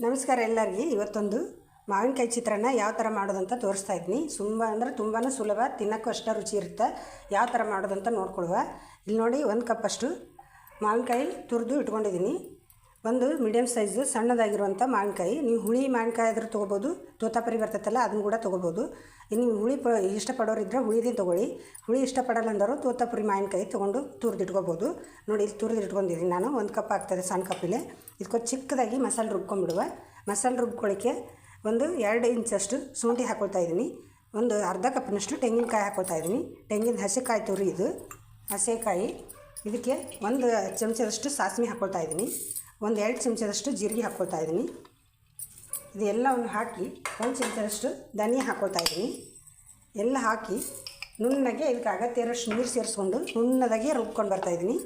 ನಮಸ್ಕಾರ ಎಲ್ಲರಿಗೆ. ಇವತ್ತೊಂದು ಮಾವಿನಕಾಯಿ ಚಿತ್ರಾನ್ನ ಯಾವ ಥರ ಮಾಡೋದಂತ ತೋರಿಸ್ತಾ ಇದ್ದೀನಿ. ತುಂಬಾ ಸುಲಭ, ತಿನ್ನೋಕ್ಕೂ ಅಷ್ಟೇ ರುಚಿ ಇರುತ್ತೆ. ಯಾವ ಥರ ಮಾಡೋದಂತ ನೋಡ್ಕೊಳ್ಳುವ. ಇಲ್ಲಿ ನೋಡಿ, 1 ಕಪ್ಪಷ್ಟು ಮಾವಿನಕಾಯಿ ತುರಿದು ಇಟ್ಕೊಂಡಿದ್ದೀನಿ. ಒಂದು ಮೀಡಿಯಮ್ ಸೈಜು ಸಣ್ಣದಾಗಿರುವಂಥ ಮಾವಿನಕಾಯಿ. ನೀವು ಹುಳಿ ಮಾವಿನಕಾಯಿ ಆದರೂ ತೊಗೋಬೋದು, ತೋತಾಪುರಿ ಬರ್ತೈತಲ್ಲ ಅದನ್ನು ಕೂಡ ತೊಗೋಬೋದು. ನೀವು ಹುಳಿ ಇಷ್ಟಪಡೋರಿದ್ದರೆ ಹುಳಿದೇ ತೊಗೊಳ್ಳಿ. ಹುಳಿ ಇಷ್ಟಪಡಲ್ಲ ಅಂದರು ತೋತಾಪುರಿ ಮಾವಿನಕಾಯಿ ತೊಗೊಂಡು ತುರಿದು ಇಟ್ಕೋಬೋದು. ನೋಡಿ, ಇಲ್ಲಿ ತುರಿದು ಇಟ್ಕೊಂಡಿದ್ದೀನಿ ನಾನು. 1 ಕಪ್ ಆಗ್ತದೆ, ಸಣ್ಣ ಕಪ್ಪಿಲೆ. ಇದಕ್ಕೆ ಚಿಕ್ಕದಾಗಿ ಮಸಾಲೆ ರುಬ್ಕೊಂಡ್ಬಿಡುವ. ಮಸಾಲೆ ರುಬ್ಕೊಳ್ಳಿಕ್ಕೆ ಒಂದು 2 ಇಂಚಷ್ಟು ಶುಂಠಿ ಹಾಕ್ಕೊಳ್ತಾ ಇದ್ದೀನಿ. ಒಂದು ಅರ್ಧ ಕಪ್ಪಿನಷ್ಟು ತೆಂಗಿನಕಾಯಿ ಹಾಕ್ಕೊಳ್ತಾ ಇದ್ದೀನಿ. ತೆಂಗಿನ ಹಸಿಕಾಯಿ ತುರಿ, ಇದು ಹಸಿಕಾಯಿ. ಇದಕ್ಕೆ 1 ಚಮಚದಷ್ಟು ಸಾಸಿವೆ ಹಾಕ್ಕೊಳ್ತಾ ಇದ್ದೀನಿ. 2 ಚಮಚದಷ್ಟು ಜೀರಿಗೆ ಹಾಕ್ಕೊಳ್ತಾ ಇದ್ದೀನಿ. ಇದು ಎಲ್ಲವನ್ನು ಹಾಕಿ 1 ಚಮಚದಷ್ಟು ಧನಿಯಾ ಹಾಕ್ಕೊಳ್ತಾ ಇದ್ದೀನಿ. ಎಲ್ಲ ಹಾಕಿ ನುಣ್ಣಗೆ ಇದಕ್ಕೆ ಅಗತ್ಯ ಇರೋಷ್ಟು ನೀರು ಸೇರಿಸ್ಕೊಂಡು ನುಣ್ಣದಾಗಿ ರುಬ್ಕೊಂಡು ಬರ್ತಾಯಿದ್ದೀನಿ.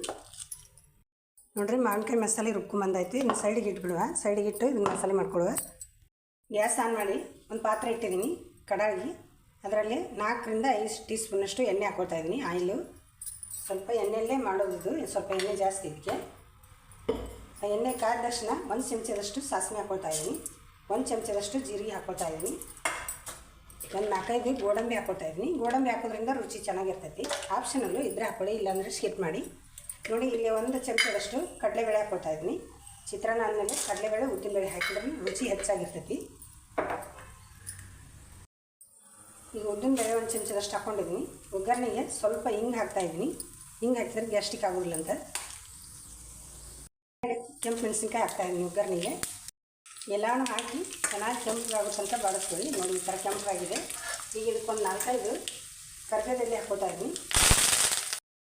ನೋಡಿರಿ, ಮಾವಿನಕಾಯಿ ಮಸಾಲೆ ರುಬ್ಕೊಂಬಂದಾಯ್ತು. ಇನ್ನು ಸೈಡಿಗೆ ಇಟ್ಬಿಡುವ. ಸೈಡಿಗೆ ಇಟ್ಟು ಇದನ್ನು ಮಸಾಲೆ ಮಾಡ್ಕೊಳುವ. ಗ್ಯಾಸ್ ಆನ್ ಮಾಡಿ ಒಂದು ಪಾತ್ರೆ ಇಟ್ಟಿದ್ದೀನಿ, ಕಡಾಯಿ. ಅದರಲ್ಲಿ 4 ರಿಂದ 5 ಟೀ ಸ್ಪೂನಷ್ಟು ಎಣ್ಣೆ ಹಾಕ್ಕೊಳ್ತಾ ಇದ್ದೀನಿ. ಆಯಿಲು ಸ್ವಲ್ಪ ಎಣ್ಣೆಯಲ್ಲೇ ಮಾಡೋದು, ಇದು ಸ್ವಲ್ಪ ಎಣ್ಣೆ ಜಾಸ್ತಿ. ಇದಕ್ಕೆ ಎಣ್ಣೆ ಕಾದ ತಕ್ಷಣ 1 ಚಮಚದಷ್ಟು ಸಾಸಿವೆ ಹಾಕ್ಕೊಳ್ತಾ ಇದ್ದೀನಿ. 1 ಚಮಚದಷ್ಟು ಜೀರಿಗೆ ಹಾಕ್ಕೊಳ್ತಾ ಇದ್ದೀನಿ. ಒಂದು 4-5 ಗೋಡಂಬಿ ಹಾಕ್ಕೊಳ್ತಾ ಇದ್ದೀನಿ. ಗೋಡಂಬಿ ಹಾಕೋದ್ರಿಂದ ರುಚಿ ಚೆನ್ನಾಗಿರ್ತೈತಿ. ಆಪ್ಷನಲ್ಲು ಇದ್ರೆ ಹಾಕ್ಕೊಳ್ಳಿ, ಇಲ್ಲಾಂದರೆ ಸ್ಕಿಪ್ ಮಾಡಿ. ನೋಡಿ, ಇಲ್ಲಿ 1 ಚಮಚದಷ್ಟು ಕಡಲೆಬೇಳೆ ಹಾಕ್ಕೊಳ್ತಾ ಇದ್ದೀನಿ. ಚಿತ್ರಾನ್ನ ಆದಮೇಲೆ ಕಡಲೆಬೇಳೆ ಉದ್ದಿನಬೇಳೆ ಹಾಕಿದ್ರೆ ರುಚಿ ಹೆಚ್ಚಾಗಿರ್ತೈತಿ. ಈಗ ಉದ್ದಿನಬೇಳೆ 1 ಚಮಚದಷ್ಟು ಹಾಕ್ಕೊಂಡಿದ್ದೀನಿ. ಒಗ್ಗರಣೆಗೆ ಸ್ವಲ್ಪ ಹಿಂಗೆ ಹಾಕ್ತಾಯಿದ್ದೀನಿ. ಹಿಂಗೆ ಹಾಕಿದ್ರೆ ಗ್ಯಾಸ್ಟ್ರಿಕ್ ಆಗೋದಿಲ್ಲ ಅಂತ. ಕೆಂಪು ಮೆಣಸಿನ್ಕಾಯಿ ಹಾಕ್ತಾಯಿದ್ದೀನಿ ಒಗ್ಗರಣೆಗೆ. ಎಲ್ಲನೂ ಹಾಕಿ ಚೆನ್ನಾಗಿ ಕೆಂಪಗಾಗುತ್ತಂತ ಬಾಡಿಸ್ಕೊಳ್ಳಿ. ನೋಡಿ, ಈ ಥರ ಕೆಂಪಾಗಿದೆ. ಈಗ ಇದಕ್ಕೊಂದು 4-5 ಕರಿಬೇವು ಹಾಕ್ಕೊಳ್ತಾ ಇದ್ದೀನಿ.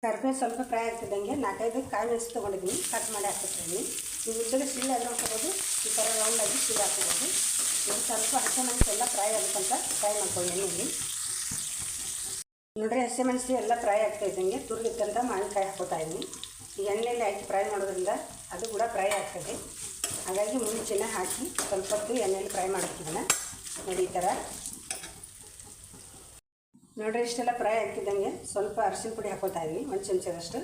ಕರಿಬೇವು ಸ್ವಲ್ಪ ಫ್ರೈ ಆಗ್ತಿದ್ದಂಗೆ 4-5 ಕಾಯಿ ಮೆಣಸು ತೊಗೊಂಡಿದ್ದೀನಿ, ಕಟ್ ಮಾಡಿ ಹಾಕ್ಕೊಳ್ತಾಯಿದ್ದೀನಿ. ನೀವು ಉದ್ದದ ಸಿಳ್ಳೆ ಆದರೂ ಹಾಕೋಬೋದು, ಈ ಥರ ರೌಂಡಾಗಿ ಸಿಳ್ಳೆ ಹಾಕೋಬೋದು. ಇದು ಸ್ವಲ್ಪ ಹಸಿಮೆಣಸು ಎಲ್ಲ ಫ್ರೈ ಆಗುತ್ತಂತ ಫ್ರೈ ಮಾಡ್ಕೊಳ್ಳಿ ಎಣ್ಣೆಯಲ್ಲಿ. ನೋಡಿರಿ, ಹಸಿಮೆಣಸು ಎಲ್ಲ ಫ್ರೈ ಆಗ್ತಾಯಿದ್ದಂಗೆ ತುರಿದಿತ್ತಂತ ಮಾವಿನಕಾಯಿ ಹಾಕ್ಕೊಳ್ತಾ ಇದ್ದೀನಿ. ಈ ಎಣ್ಣೆಯಲ್ಲಿ ಹಾಕಿ ಫ್ರೈ ಮಾಡೋದ್ರಿಂದ ಅದು ಕೂಡ ಫ್ರೈ ಆಗ್ತದೆ. ಹಾಗಾಗಿ ಮುಂಚೆನೇ ಹಾಕಿ ಸ್ವಲ್ಪ ಹೊತ್ತು ಎಣ್ಣೆಯಲ್ಲಿ ಫ್ರೈ ಮಾಡ್ತಿದ್ದನ. ನೋಡಿ, ಈ ಥರ ನೋಡ್ರಿ, ಇಷ್ಟೆಲ್ಲ ಫ್ರೈ ಆಗ್ತಿದ್ದಂಗೆ ಸ್ವಲ್ಪ ಅರಿಶಿನ ಪುಡಿ ಹಾಕ್ಕೊಳ್ತಾ ಇದ್ದೀನಿ. 1 ಚಮಚದಷ್ಟು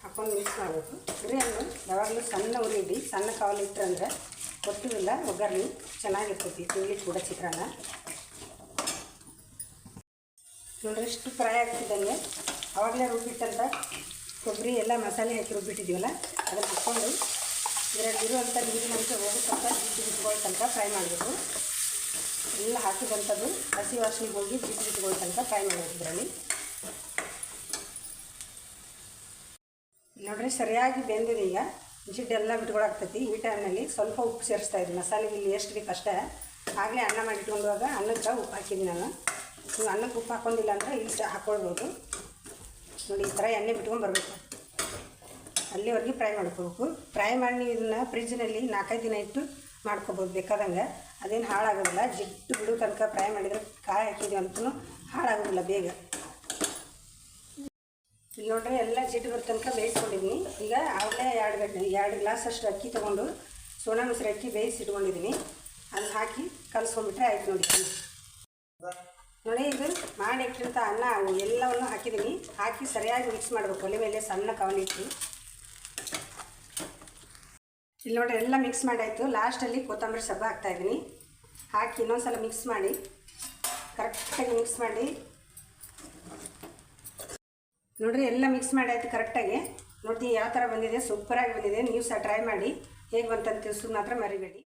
ಹಾಕ್ಕೊಂಡು ಮಿಕ್ಸ್ ಮಾಡಬೇಕು. ಉರಿಯನ್ನು ಯಾವಾಗಲೂ ಸಣ್ಣ ಉರಿ ಇಡಿ. ಸಣ್ಣ ಕಾವಲು ಇಟ್ಟರಂದ್ರೆ ಗೊತ್ತಿಲ್ಲ, ಒಗ್ಗರಣೆ ಚೆನ್ನಾಗಿರ್ತೈತಿ ತಿನ್ಲಿಕ್ಕೆ ಕೂಡ ಚಿತ್ರಾನ್ನ. ನೋಡ್ರಿ, ಇಷ್ಟು ಫ್ರೈ ಆಗ್ತಿದ್ದಂಗೆ ಆವಾಗಲೇ ರುಬ್ಬಿಟ್ಟಂತ ಕೊಬ್ಬರಿ ಎಲ್ಲ ಮಸಾಲೆ ಹಾಕಿ ರುಬ್ಬಿಟ್ಟಿದ್ದೀವಲ್ಲ, ಅದನ್ನು ಹಾಕ್ಕೊಂಡು ಇದರಲ್ಲಿರುವಂಥ ನೀರಿನ ಅಂಶ ಹೋಗುತ್ತಂತ ಜಿಡ್ಡು ಬಿಟ್ಕೊಳ್ತಂಕ ಫ್ರೈ ಮಾಡಬೇಕು. ಎಲ್ಲ ಹಾಕಿದಂಥದ್ದು ಹಸಿ ವಾಸನೆ ಹೋಗಿ ಜಿಡ್ಡು ಬಿಟ್ಕೊಳ್ತಂಕ ಫ್ರೈ ಮಾಡಬೇಕು. ಇದರಲ್ಲಿ ನೋಡ್ರಿ, ಸರಿಯಾಗಿ ಬೆಂದಿದೆ. ಈಗ ಜಿಡ್ಡೆಲ್ಲ ಬಿಟ್ಕೊಳಾಗ್ತೈತಿ. ಈ ಟೈಮ್ನಲ್ಲಿ ಸ್ವಲ್ಪ ಉಪ್ಪು ಸೇರಿಸ್ತಾ ಇದ್ದೀನಿ. ಮಸಾಲೆಗೆ ಇಲ್ಲಿ ಎಷ್ಟು ಬೇಕು ಅಷ್ಟೇ. ಆಗಲೇ ಅನ್ನ ಮಾಡಿಟ್ಕೊಂಡಾಗ ಅನ್ನಕ್ಕೆ ಉಪ್ಪು ಹಾಕಿದ್ದೀನಿ ನಾನು. ನೀವು ಅನ್ನಕ್ಕೆ ಉಪ್ಪು ಹಾಕೊಂಡಿಲ್ಲ ಅಂದರೆ ಇಲ್ಲಿ ಹಾಕ್ಕೊಳ್ಬೋದು. ನೋಡಿ, ಈ ಥರ ಎಣ್ಣೆ ಬಿಟ್ಕೊಂಡು ಬರಬೇಕು. ಅಲ್ಲಿವರೆಗೆ ಫ್ರೈ ಮಾಡ್ಕೋಬೇಕು. ಫ್ರೈ ಮಾಡಿ ನೀವು ಇದನ್ನು ಫ್ರಿಜ್ನಲ್ಲಿ 4-5 ದಿನ ಇಟ್ಟು ಮಾಡ್ಕೋಬೋದು ಬೇಕಾದಂಗೆ. ಅದೇನು ಹಾಳಾಗೋದಿಲ್ಲ. ಜಿಡ್ಡು ಬಿಡೋ ತನಕ ಫ್ರೈ ಮಾಡಿದರೆ ಕಾಯಿ ಹಾಕಿದ್ದೀವಿ ಅಂತಲೂ ಹಾಳಾಗೋದಿಲ್ಲ ಬೇಗ. ಇಲ್ಲಿ ನೋಡ್ರಿ, ಎಲ್ಲ ಜಿಡ್ಡು ಬರೋ ತನಕ ಬೇಯಿಸ್ಕೊಂಡಿದ್ದೀನಿ. ಈಗ ಆಗಲೇ 2 ಗ್ಲಾಸಷ್ಟು ಅಕ್ಕಿ ತೊಗೊಂಡು ಸೋನಾ ಮೊಸರು ಅಕ್ಕಿ ಬೇಯಿಸಿ ಇಟ್ಕೊಂಡಿದ್ದೀನಿ. ಅದನ್ನು ಹಾಕಿ ಕಲಿಸ್ಕೊಂಡ್ಬಿಟ್ರೆ ಆಯ್ತು. ನೋಡಿ, ಇದು ಮಾಡಿ ಇಟ್ಟಿರ್ತ ಅನ್ನ ಎಲ್ಲವನ್ನು ಹಾಕಿದ್ದೀನಿ. ಹಾಕಿ ಸರಿಯಾಗಿ ಮಿಕ್ಸ್ ಮಾಡಬೇಕು. ಒಲೆ ಮೇಲೆ ಸಣ್ಣ ಕವಲಿಟ್ಟು ಇಲ್ಲಿ ನೋಡ್ರಿ, ಎಲ್ಲ ಮಿಕ್ಸ್ ಮಾಡಾಯಿತು. ಲಾಸ್ಟಲ್ಲಿ ಕೊತ್ತಂಬರಿ ಸೊಪ್ಪು ಹಾಕ್ತಾಯಿದ್ದೀನಿ. ಹಾಕಿ ಇನ್ನೊಂದು ಸಲ ಮಿಕ್ಸ್ ಮಾಡಿ, ಕರೆಕ್ಟಾಗಿ ಮಿಕ್ಸ್ ಮಾಡಿ. ನೋಡಿರಿ, ಎಲ್ಲ ಮಿಕ್ಸ್ ಮಾಡಾಯಿತು ಕರೆಕ್ಟಾಗಿ. ನೋಡ್ತೀನಿ ಯಾವ ಥರ ಬಂದಿದೆ, ಸೂಪರಾಗಿ ಬಂದಿದೆ. ನೀವು ಸಹ ಟ್ರೈ ಮಾಡಿ. ಹೇಗೆ ಬಂತಂತ ತಿಳಿಸೋದು ಮಾತ್ರ ಮರಿಬೇಡಿ.